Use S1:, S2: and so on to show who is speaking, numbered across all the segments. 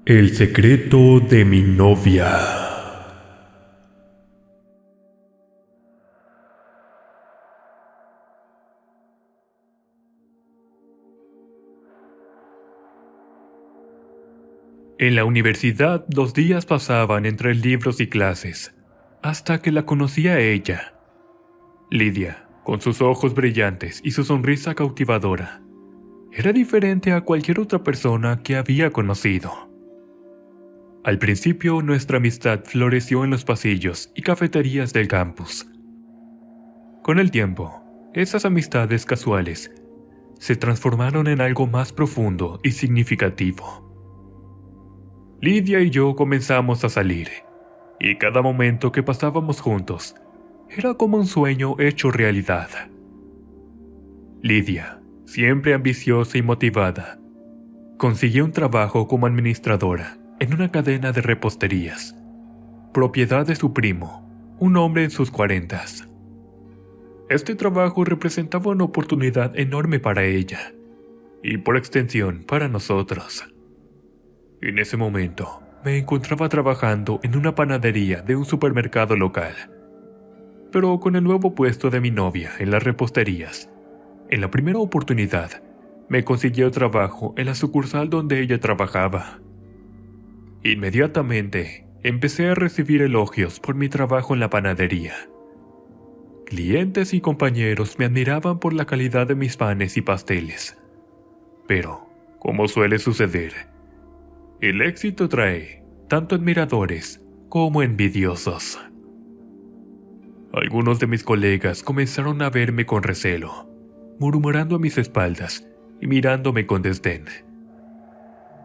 S1: El secreto de mi novia. En la universidad los días pasaban entre libros y clases, hasta que la conocí a ella. Lidia, con sus ojos brillantes y su sonrisa cautivadora, era diferente a cualquier otra persona que había conocido. Al principio nuestra amistad floreció en los pasillos y cafeterías del campus. Con el tiempo, esas amistades casuales se transformaron en algo más profundo y significativo. Lidia y yo comenzamos a salir, y cada momento que pasábamos juntos era como un sueño hecho realidad. Lidia, siempre ambiciosa y motivada, consiguió un trabajo como administradora en una cadena de reposterías, propiedad de su primo, un hombre en sus 40s. Este trabajo representaba una oportunidad enorme para ella, y por extensión para nosotros. En ese momento, me encontraba trabajando en una panadería de un supermercado local. Pero con el nuevo puesto de mi novia en las reposterías, en la primera oportunidad, me consiguió trabajo en la sucursal donde ella trabajaba. Inmediatamente, empecé a recibir elogios por mi trabajo en la panadería. Clientes y compañeros me admiraban por la calidad de mis panes y pasteles. Pero, como suele suceder, el éxito trae tanto admiradores como envidiosos. Algunos de mis colegas comenzaron a verme con recelo, murmurando a mis espaldas y mirándome con desdén.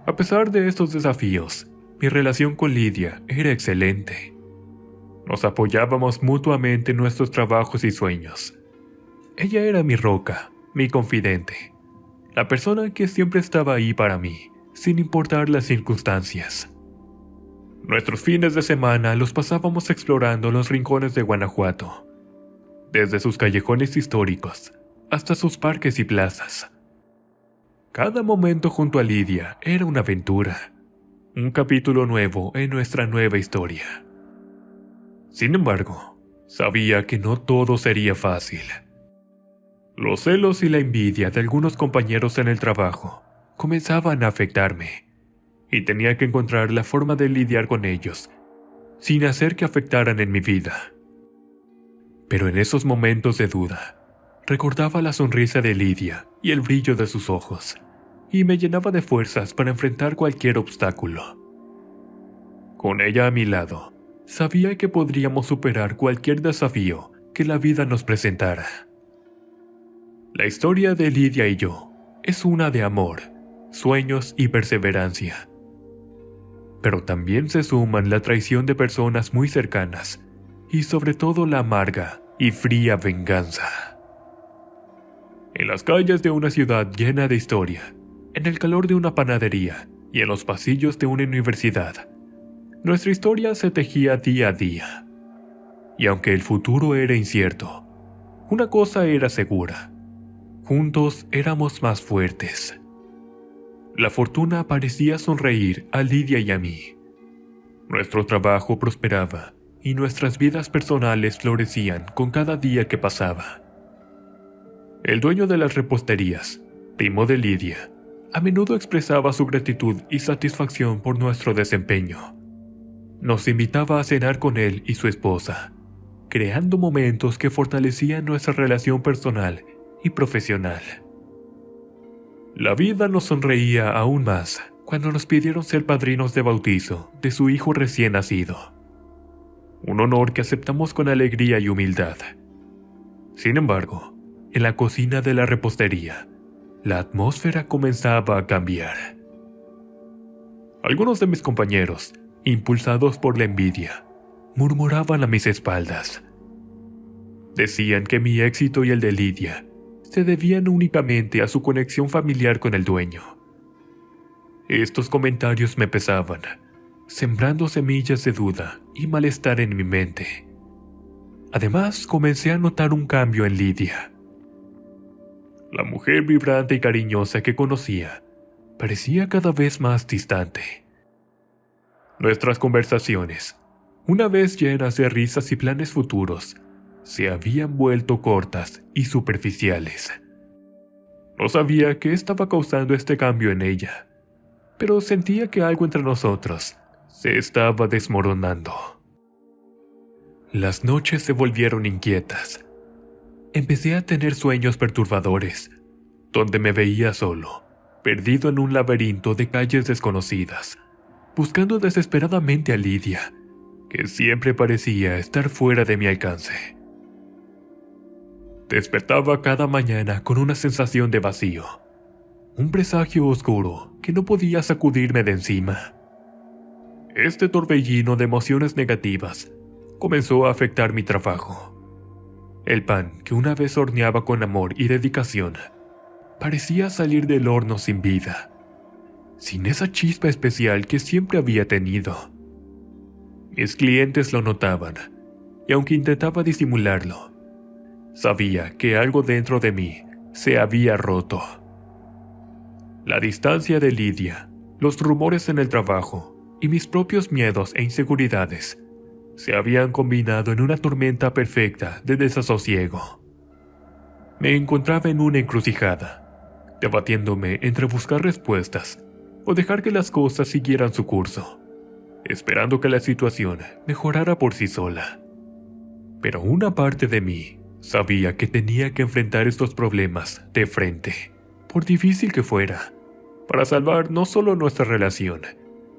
S1: A pesar de estos desafíos, mi relación con Lidia era excelente. Nos apoyábamos mutuamente en nuestros trabajos y sueños. Ella era mi roca, mi confidente, la persona que siempre estaba ahí para mí, sin importar las circunstancias. Nuestros fines de semana los pasábamos explorando los rincones de Guanajuato, desde sus callejones históricos hasta sus parques y plazas. Cada momento junto a Lidia era una aventura, un capítulo nuevo en nuestra nueva historia. Sin embargo, sabía que no todo sería fácil. Los celos y la envidia de algunos compañeros en el trabajo comenzaban a afectarme, y tenía que encontrar la forma de lidiar con ellos, sin hacer que afectaran en mi vida. Pero en esos momentos de duda, recordaba la sonrisa de Lidia y el brillo de sus ojos, y me llenaba de fuerzas para enfrentar cualquier obstáculo. Con ella a mi lado, sabía que podríamos superar cualquier desafío que la vida nos presentara. La historia de Lidia y yo es una de amor, sueños y perseverancia. Pero también se suman la traición de personas muy cercanas y sobre todo la amarga y fría venganza. En las calles de una ciudad llena de historia, en el calor de una panadería y en los pasillos de una universidad, nuestra historia se tejía día a día. Y aunque el futuro era incierto, una cosa era segura: juntos éramos más fuertes. La fortuna parecía sonreír a Lidia y a mí. Nuestro trabajo prosperaba y nuestras vidas personales florecían con cada día que pasaba. El dueño de las reposterías, primo de Lidia, a menudo expresaba su gratitud y satisfacción por nuestro desempeño. Nos invitaba a cenar con él y su esposa, creando momentos que fortalecían nuestra relación personal y profesional. La vida nos sonreía aún más cuando nos pidieron ser padrinos de bautizo de su hijo recién nacido. Un honor que aceptamos con alegría y humildad. Sin embargo, en la cocina de la repostería, la atmósfera comenzaba a cambiar. Algunos de mis compañeros, impulsados por la envidia, murmuraban a mis espaldas. Decían que mi éxito y el de Lidia se debían únicamente a su conexión familiar con el dueño. Estos comentarios me pesaban, sembrando semillas de duda y malestar en mi mente. Además, comencé a notar un cambio en Lidia. La mujer vibrante y cariñosa que conocía parecía cada vez más distante. Nuestras conversaciones, una vez llenas de risas y planes futuros, se habían vuelto cortas y superficiales. No sabía qué estaba causando este cambio en ella, pero sentía que algo entre nosotros se estaba desmoronando. Las noches se volvieron inquietas. Empecé a tener sueños perturbadores, donde me veía solo, perdido en un laberinto de calles desconocidas, buscando desesperadamente a Lidia, que siempre parecía estar fuera de mi alcance. Despertaba cada mañana con una sensación de vacío, un presagio oscuro que no podía sacudirme de encima. Este torbellino de emociones negativas comenzó a afectar mi trabajo. El pan que una vez horneaba con amor y dedicación parecía salir del horno sin vida, sin esa chispa especial que siempre había tenido. Mis clientes lo notaban, y aunque intentaba disimularlo, sabía que algo dentro de mí se había roto. La distancia de Lidia, los rumores en el trabajo y mis propios miedos e inseguridades se habían combinado en una tormenta perfecta de desasosiego. Me encontraba en una encrucijada, debatiéndome entre buscar respuestas o dejar que las cosas siguieran su curso, esperando que la situación mejorara por sí sola. Pero una parte de mí sabía que tenía que enfrentar estos problemas de frente, por difícil que fuera, para salvar no solo nuestra relación,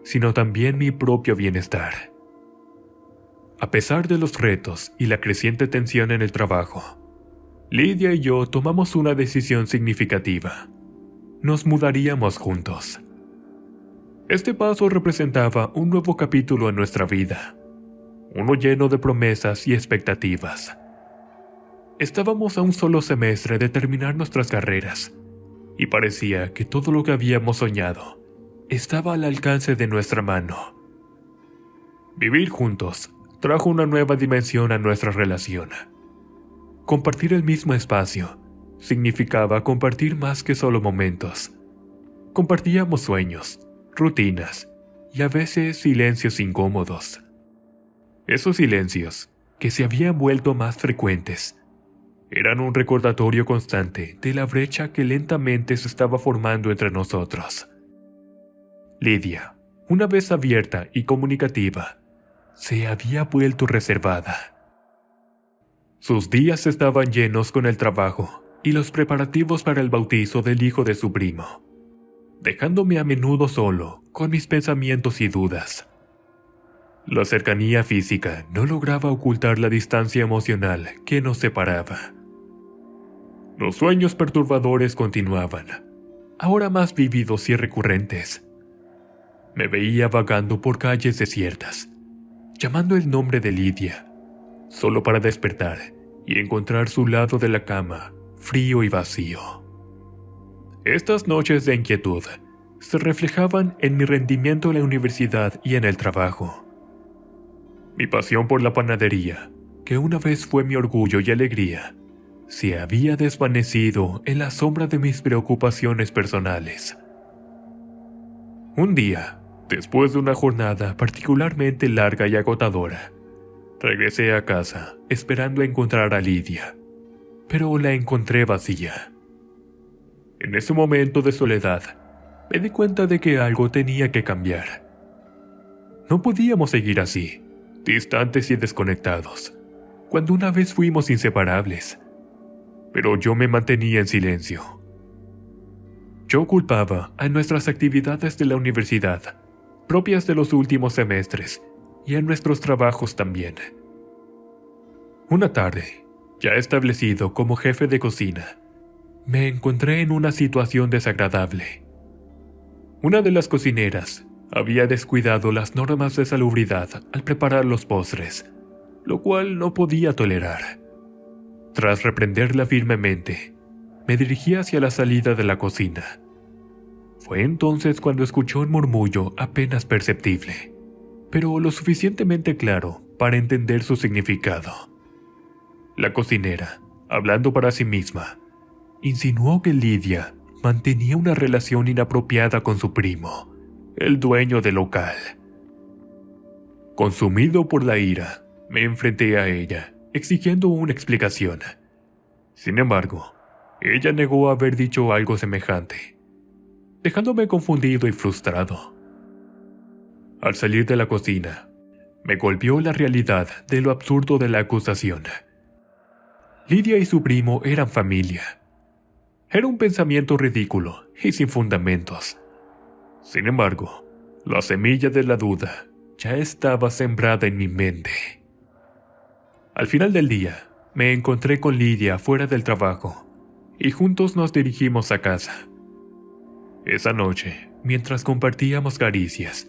S1: sino también mi propio bienestar. A pesar de los retos y la creciente tensión en el trabajo, Lidia y yo tomamos una decisión significativa. Nos mudaríamos juntos. Este paso representaba un nuevo capítulo en nuestra vida, uno lleno de promesas y expectativas. Estábamos a un solo semestre de terminar nuestras carreras, y parecía que todo lo que habíamos soñado estaba al alcance de nuestra mano. Vivir juntos trajo una nueva dimensión a nuestra relación. Compartir el mismo espacio significaba compartir más que solo momentos. Compartíamos sueños, rutinas y a veces silencios incómodos. Esos silencios, que se habían vuelto más frecuentes, eran un recordatorio constante de la brecha que lentamente se estaba formando entre nosotros. Lidia, una vez abierta y comunicativa, se había vuelto reservada. Sus días estaban llenos con el trabajo y los preparativos para el bautizo del hijo de su primo, dejándome a menudo solo con mis pensamientos y dudas. La cercanía física no lograba ocultar la distancia emocional que nos separaba. Los sueños perturbadores continuaban, ahora más vívidos y recurrentes. Me veía vagando por calles desiertas, llamando el nombre de Lidia, solo para despertar y encontrar su lado de la cama frío y vacío. Estas noches de inquietud se reflejaban en mi rendimiento en la universidad y en el trabajo. Mi pasión por la panadería, que una vez fue mi orgullo y alegría, se había desvanecido en la sombra de mis preocupaciones personales. Un día, después de una jornada particularmente larga y agotadora, regresé a casa esperando encontrar a Lidia, pero la encontré vacía. En ese momento de soledad, me di cuenta de que algo tenía que cambiar. No podíamos seguir así, distantes y desconectados, cuando una vez fuimos inseparables. Pero yo me mantenía en silencio. Yo culpaba a nuestras actividades de la universidad, propias de los últimos semestres, y a nuestros trabajos también. Una tarde, ya establecido como jefe de cocina, me encontré en una situación desagradable. Una de las cocineras había descuidado las normas de salubridad al preparar los postres, lo cual no podía tolerar. Tras reprenderla firmemente, me dirigí hacia la salida de la cocina. Fue entonces cuando escuché un murmullo apenas perceptible, pero lo suficientemente claro para entender su significado. La cocinera, hablando para sí misma, insinuó que Lidia mantenía una relación inapropiada con su primo, el dueño del local. Consumido por la ira, me enfrenté a ella, exigiendo una explicación. Sin embargo, ella negó haber dicho algo semejante, dejándome confundido y frustrado. Al salir de la cocina, me golpeó la realidad de lo absurdo de la acusación. Lidia y su primo eran familia. Era un pensamiento ridículo y sin fundamentos. Sin embargo, la semilla de la duda ya estaba sembrada en mi mente. Al final del día, me encontré con Lidia fuera del trabajo y juntos nos dirigimos a casa. Esa noche, mientras compartíamos caricias,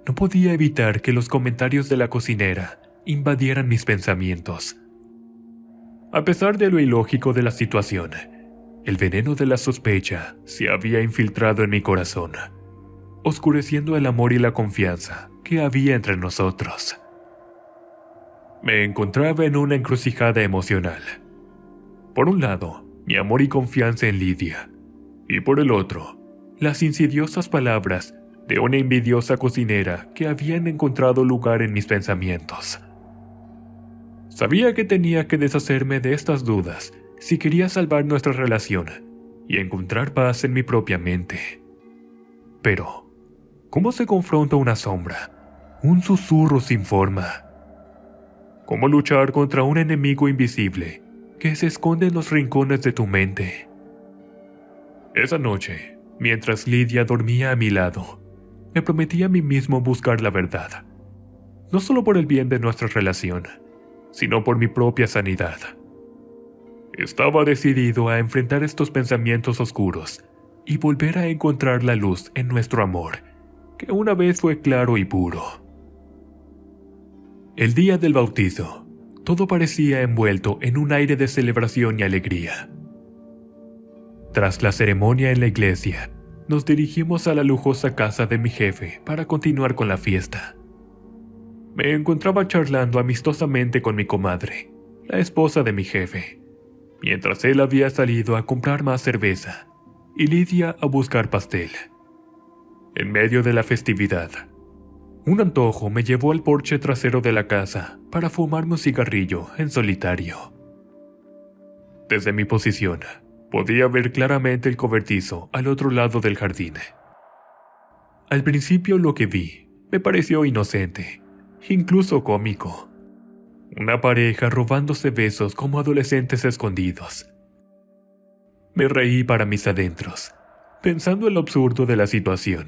S1: no podía evitar que los comentarios de la cocinera invadieran mis pensamientos. A pesar de lo ilógico de la situación, el veneno de la sospecha se había infiltrado en mi corazón, oscureciendo el amor y la confianza que había entre nosotros. Me encontraba en una encrucijada emocional. Por un lado, mi amor y confianza en Lidia, y por el otro, las insidiosas palabras de una envidiosa cocinera que habían encontrado lugar en mis pensamientos. Sabía que tenía que deshacerme de estas dudas si quería salvar nuestra relación y encontrar paz en mi propia mente. Pero, ¿cómo se confronta una sombra, un susurro sin forma? ¿Cómo luchar contra un enemigo invisible que se esconde en los rincones de tu mente? Esa noche, mientras Lidia dormía a mi lado, me prometí a mí mismo buscar la verdad, no solo por el bien de nuestra relación, sino por mi propia sanidad. Estaba decidido a enfrentar estos pensamientos oscuros y volver a encontrar la luz en nuestro amor, que una vez fue claro y puro. El día del bautizo, todo parecía envuelto en un aire de celebración y alegría. Tras la ceremonia en la iglesia, nos dirigimos a la lujosa casa de mi jefe para continuar con la fiesta. Me encontraba charlando amistosamente con mi comadre, la esposa de mi jefe, mientras él había salido a comprar más cerveza y Lidia a buscar pastel. En medio de la festividad, un antojo me llevó al porche trasero de la casa para fumarme un cigarrillo en solitario. Desde mi posición, podía ver claramente el cobertizo al otro lado del jardín. Al principio lo que vi me pareció inocente, incluso cómico. Una pareja robándose besos como adolescentes escondidos. Me reí para mis adentros, pensando en lo absurdo de la situación.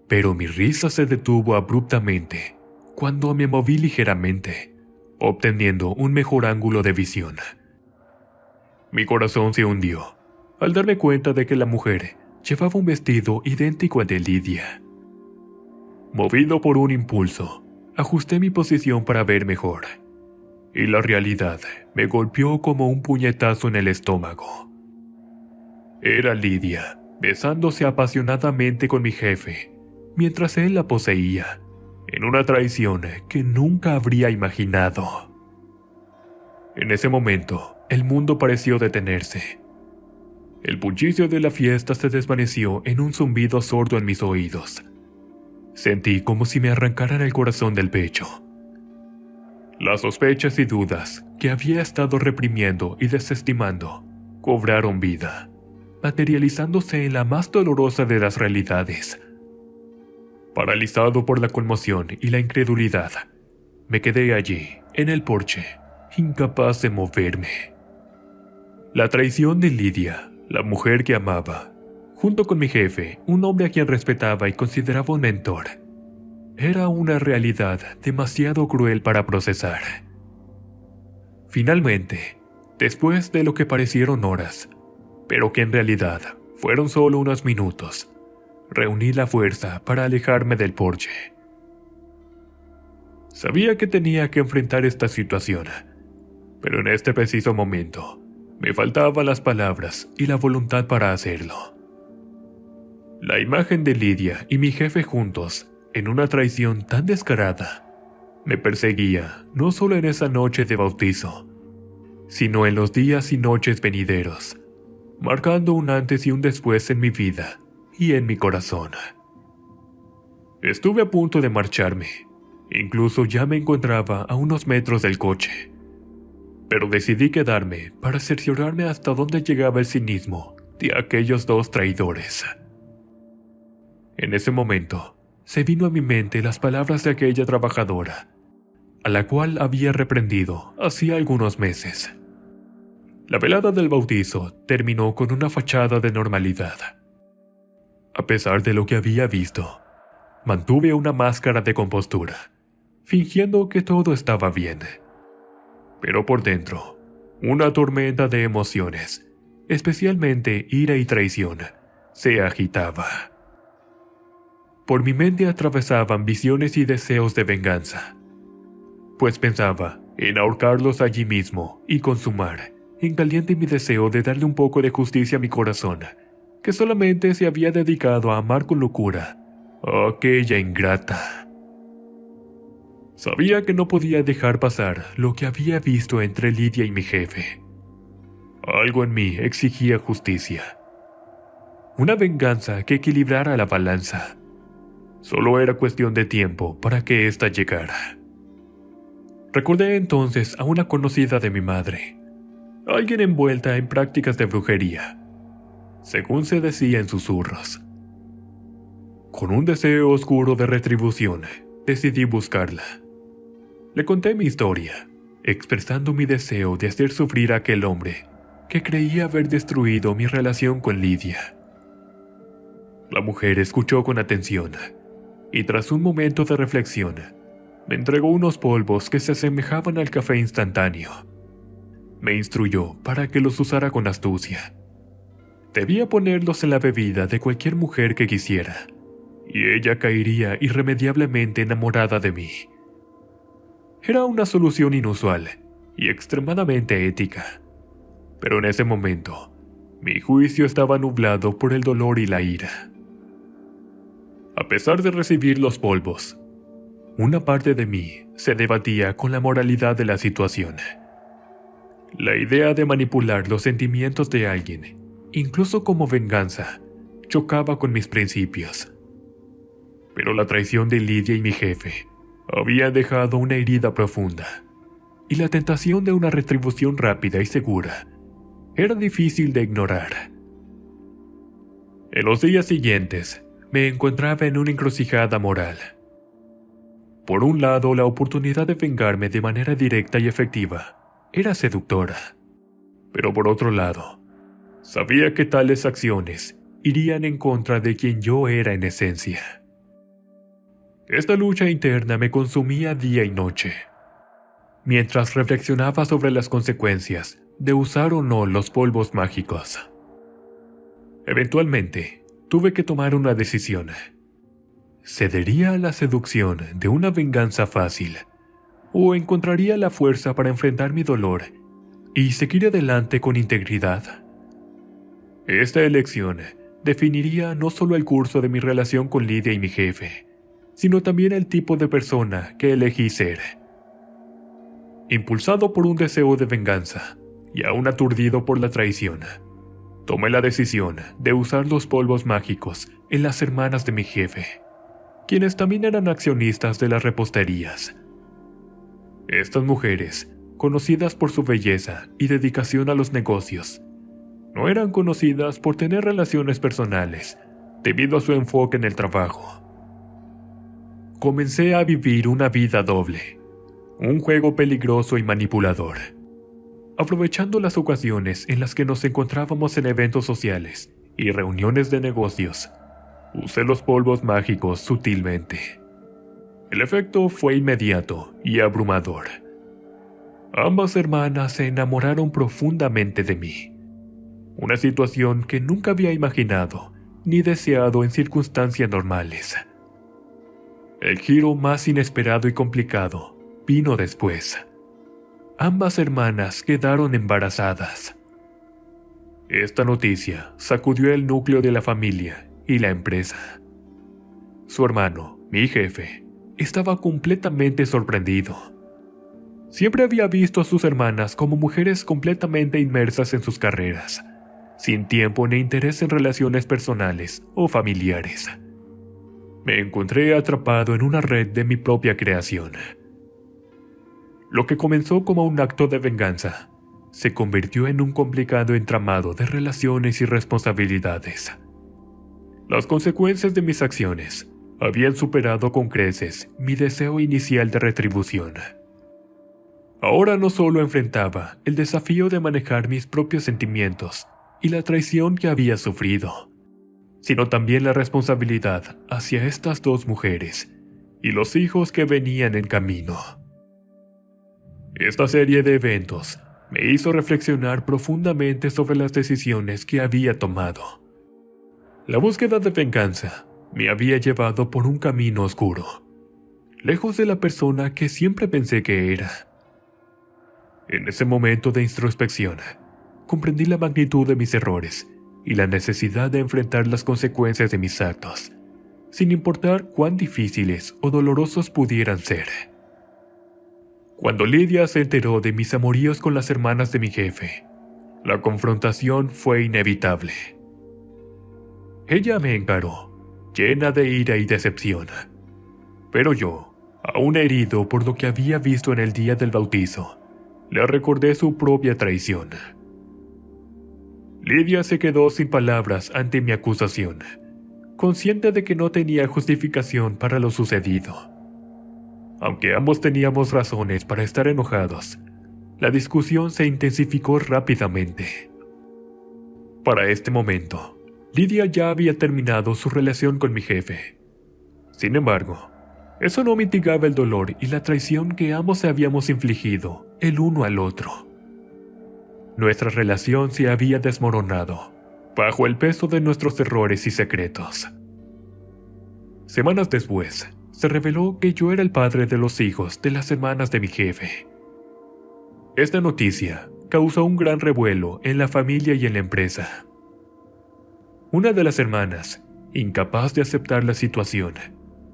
S1: Pero mi risa se detuvo abruptamente cuando me moví ligeramente, obteniendo un mejor ángulo de visión. Mi corazón se hundió al darme cuenta de que la mujer llevaba un vestido idéntico al de Lidia. Movido por un impulso, ajusté mi posición para ver mejor, y la realidad me golpeó como un puñetazo en el estómago. Era Lidia, besándose apasionadamente con mi jefe, mientras él la poseía, en una traición que nunca habría imaginado. En ese momento, el mundo pareció detenerse. El bullicio de la fiesta se desvaneció en un zumbido sordo en mis oídos. Sentí como si me arrancaran el corazón del pecho. Las sospechas y dudas que había estado reprimiendo y desestimando cobraron vida, materializándose en la más dolorosa de las realidades. Paralizado por la conmoción y la incredulidad, me quedé allí, en el porche, incapaz de moverme. La traición de Lidia, la mujer que amaba, junto con mi jefe, un hombre a quien respetaba y consideraba un mentor, era una realidad demasiado cruel para procesar. Finalmente, después de lo que parecieron horas, pero que en realidad fueron solo unos minutos, reuní la fuerza para alejarme del porche. Sabía que tenía que enfrentar esta situación, pero en este preciso momento me faltaban las palabras y la voluntad para hacerlo. La imagen de Lidia y mi jefe juntos, en una traición tan descarada, me perseguía no solo en esa noche de bautizo, sino en los días y noches venideros, marcando un antes y un después en mi vida y en mi corazón. Estuve a punto de marcharme, Incluso ya me encontraba a unos metros del coche. Pero decidí quedarme para cerciorarme hasta dónde llegaba el cinismo de aquellos dos traidores. En ese momento, se vino a mi mente las palabras de aquella trabajadora, a la cual había reprendido hacía algunos meses. La velada del bautizo terminó con una fachada de normalidad. A pesar de lo que había visto, mantuve una máscara de compostura, fingiendo que todo estaba bien. Pero por dentro, una tormenta de emociones, especialmente ira y traición, se agitaba. Por mi mente atravesaban visiones y deseos de venganza, pues pensaba en ahorcarlos allí mismo y consumar en caliente mi deseo de darle un poco de justicia a mi corazón, que solamente se había dedicado a amar con locura a aquella ingrata. Sabía que no podía dejar pasar lo que había visto entre Lidia y mi jefe. Algo en mí exigía justicia. Una venganza que equilibrara la balanza. Solo era cuestión de tiempo para que ésta llegara. Recordé entonces a una conocida de mi madre, alguien envuelta en prácticas de brujería, según se decía en susurros. Con un deseo oscuro de retribución, decidí buscarla. Le conté mi historia, expresando mi deseo de hacer sufrir a aquel hombre que creía haber destruido mi relación con Lidia. La mujer escuchó con atención, y tras un momento de reflexión, me entregó unos polvos que se asemejaban al café instantáneo. Me instruyó para que los usara con astucia. Debía ponerlos en la bebida de cualquier mujer que quisiera, y ella caería irremediablemente enamorada de mí. Era una solución inusual y extremadamente ética, pero en ese momento, mi juicio estaba nublado por el dolor y la ira. A pesar de recibir los polvos, una parte de mí se debatía con la moralidad de la situación. La idea de manipular los sentimientos de alguien, incluso como venganza, chocaba con mis principios. Pero la traición de Lidia y mi jefe había dejado una herida profunda, y la tentación de una retribución rápida y segura era difícil de ignorar. En los días siguientes, me encontraba en una encrucijada moral. Por un lado, la oportunidad de vengarme de manera directa y efectiva era seductora, pero por otro lado, sabía que tales acciones irían en contra de quien yo era en esencia. Esta lucha interna me consumía día y noche, mientras reflexionaba sobre las consecuencias de usar o no los polvos mágicos. Eventualmente, tuve que tomar una decisión. ¿Cedería a la seducción de una venganza fácil, o encontraría la fuerza para enfrentar mi dolor y seguir adelante con integridad? Esta elección definiría no solo el curso de mi relación con Lidia y mi jefe, sino también el tipo de persona que elegí ser. Impulsado por un deseo de venganza y aún aturdido por la traición, tomé la decisión de usar los polvos mágicos en las hermanas de mi jefe, quienes también eran accionistas de las reposterías. Estas mujeres, conocidas por su belleza y dedicación a los negocios, no eran conocidas por tener relaciones personales debido a su enfoque en el trabajo. Comencé a vivir una vida doble, un juego peligroso y manipulador. Aprovechando las ocasiones en las que nos encontrábamos en eventos sociales y reuniones de negocios, usé los polvos mágicos sutilmente. El efecto fue inmediato y abrumador. Ambas hermanas se enamoraron profundamente de mí, una situación que nunca había imaginado ni deseado en circunstancias normales. El giro más inesperado y complicado vino después. Ambas hermanas quedaron embarazadas. Esta noticia sacudió el núcleo de la familia y la empresa. Su hermano, mi jefe, estaba completamente sorprendido. Siempre había visto a sus hermanas como mujeres completamente inmersas en sus carreras, sin tiempo ni interés en relaciones personales o familiares. me encontré atrapado en una red de mi propia creación. Lo que comenzó como un acto de venganza se convirtió en un complicado entramado de relaciones y responsabilidades. Las consecuencias de mis acciones habían superado con creces mi deseo inicial de retribución. Ahora no solo enfrentaba el desafío de manejar mis propios sentimientos y la traición que había sufrido, sino también la responsabilidad hacia estas dos mujeres y los hijos que venían en camino. Esta serie de eventos me hizo reflexionar profundamente sobre las decisiones que había tomado. La búsqueda de venganza me había llevado por un camino oscuro, lejos de la persona que siempre pensé que era. En ese momento de introspección, comprendí la magnitud de mis errores y la necesidad de enfrentar las consecuencias de mis actos, sin importar cuán difíciles o dolorosos pudieran ser. Cuando Lidia se enteró de mis amoríos con las hermanas de mi jefe, la confrontación fue inevitable. Ella me encaró, llena de ira y decepción. Pero yo, aún herido por lo que había visto en el día del bautizo, le recordé su propia traición. Lidia se quedó sin palabras ante mi acusación, consciente de que no tenía justificación para lo sucedido. Aunque ambos teníamos razones para estar enojados, la discusión se intensificó rápidamente. Para este momento, Lidia ya había terminado su relación con mi jefe. Sin embargo, eso no mitigaba el dolor y la traición que ambos habíamos infligido el uno al otro. Nuestra relación se había desmoronado bajo el peso de nuestros errores y secretos. Semanas después, se reveló que yo era el padre de los hijos de las hermanas de mi jefe. Esta noticia causó un gran revuelo en la familia y en la empresa. Una de las hermanas, incapaz de aceptar la situación,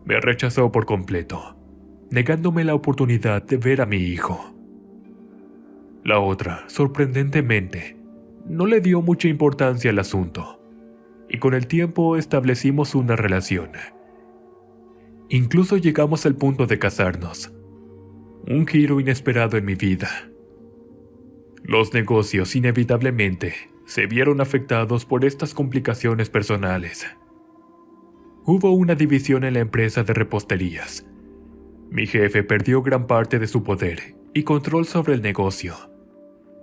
S1: me rechazó por completo, negándome la oportunidad de ver a mi hijo. La otra, sorprendentemente, no le dio mucha importancia al asunto, y con el tiempo establecimos una relación. Incluso llegamos al punto de casarnos. Un giro inesperado en mi vida. Los negocios inevitablemente se vieron afectados por estas complicaciones personales. Hubo una división en la empresa de reposterías. Mi jefe perdió gran parte de su poder y control sobre el negocio,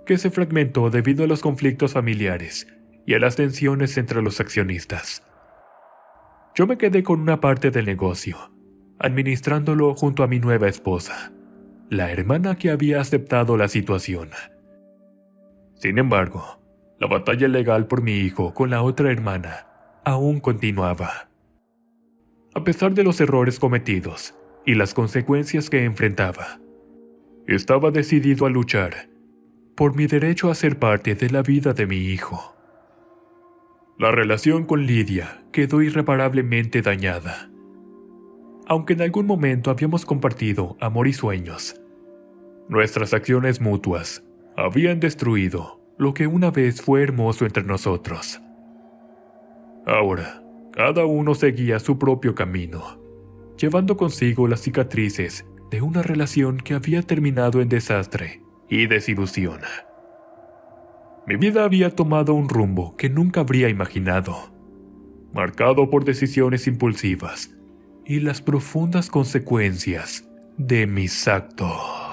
S1: que se fragmentó debido a los conflictos familiares y a las tensiones entre los accionistas. Yo me quedé con una parte del negocio, administrándolo junto a mi nueva esposa, la hermana que había aceptado la situación. Sin embargo, la batalla legal por mi hijo con la otra hermana aún continuaba. A pesar de los errores cometidos y las consecuencias que enfrentaba, estaba decidido a luchar por mi derecho a ser parte de la vida de mi hijo. La relación con Lidia quedó irreparablemente dañada. Aunque en algún momento habíamos compartido amor y sueños, nuestras acciones mutuas habían destruido lo que una vez fue hermoso entre nosotros. Ahora, cada uno seguía su propio camino, llevando consigo las cicatrices de una relación que había terminado en desastre y desilusión. Mi vida había tomado un rumbo que nunca habría imaginado, marcado por decisiones impulsivas y las profundas consecuencias de mis actos.